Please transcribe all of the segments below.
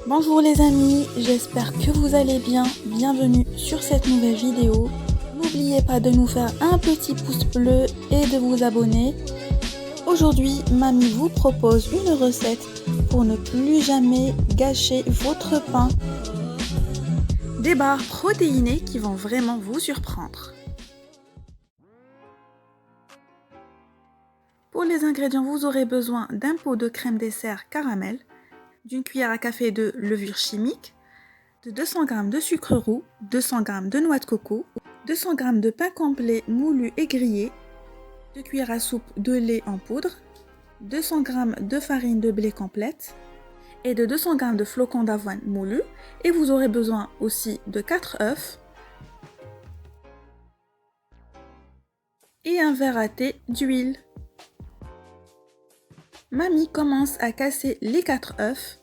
Bonjour les amis, j'espère que vous allez bien. Bienvenue sur cette nouvelle vidéo. N'oubliez pas de nous faire un petit pouce bleu et de vous abonner. Aujourd'hui, mamie vous propose une recette pour ne plus jamais gâcher votre pain. Des barres protéinées qui vont vraiment vous surprendre. Pour les ingrédients, vous aurez besoin d'un pot de crème dessert caramel, d'une cuillère à café de levure chimique, de 200 g de sucre roux, 200 g de noix de coco, 200 g de pain complet moulu et grillé, 2 cuillères à soupe de lait en poudre, 200 g de farine de blé complète et de 200 g de flocons d'avoine moulus. Et vous aurez besoin aussi de 4 œufs et un verre à thé d'huile. Mamie commence à casser les 4 œufs.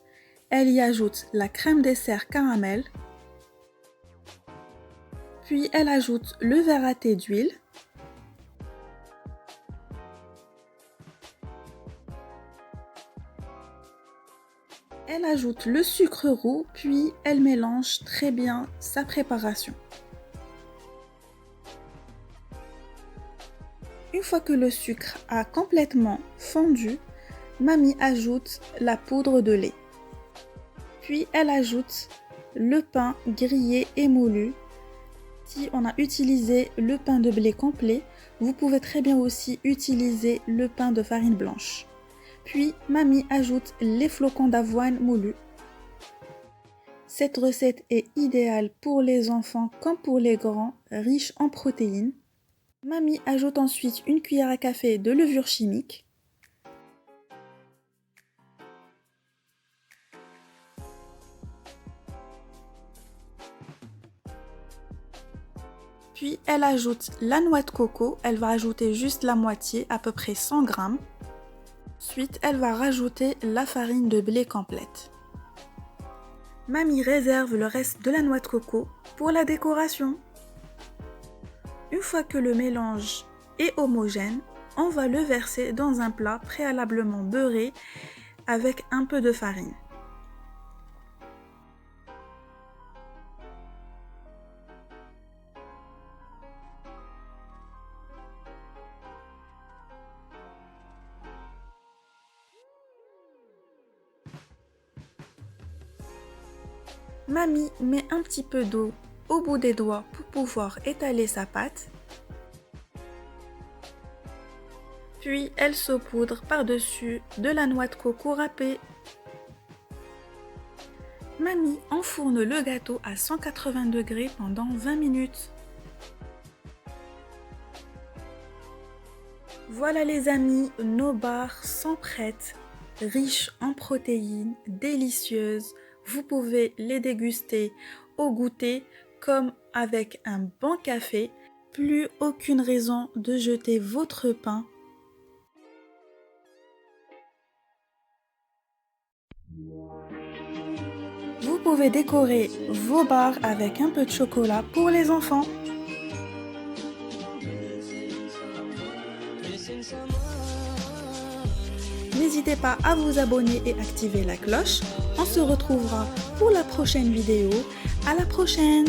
Elle y ajoute la crème dessert caramel. Puis elle ajoute le verre à thé d'huile. Elle ajoute le sucre roux, puis elle mélange très bien sa préparation. Une fois que le sucre a complètement fondu, mamie ajoute la poudre de lait. Puis elle ajoute le pain grillé et moulu. Si on a utilisé le pain de blé complet, vous pouvez très bien aussi utiliser le pain de farine blanche. Puis mamie ajoute les flocons d'avoine moulus. Cette recette est idéale pour les enfants comme pour les grands, riche en protéines. Mamie ajoute ensuite une cuillère à café de levure chimique. Puis elle ajoute la noix de coco, elle va ajouter juste la moitié, à peu près 100 g. Ensuite, elle va rajouter la farine de blé complète. Mamie réserve le reste de la noix de coco pour la décoration. Une fois que le mélange est homogène, on va le verser dans un plat préalablement beurré avec un peu de farine. Mamie met un petit peu d'eau au bout des doigts pour pouvoir étaler sa pâte. Puis elle saupoudre par-dessus de la noix de coco râpée. Mamie enfourne le gâteau à 180 degrés pendant 20 minutes. Voilà les amis, nos barres sont prêtes, riches en protéines, délicieuses. Vous pouvez les déguster au goûter comme avec un bon café. Plus aucune raison de jeter votre pain. Vous pouvez décorer vos barres avec un peu de chocolat pour les enfants. N'hésitez pas à vous abonner et activer la cloche. On se retrouvera pour la prochaine vidéo. À la prochaine!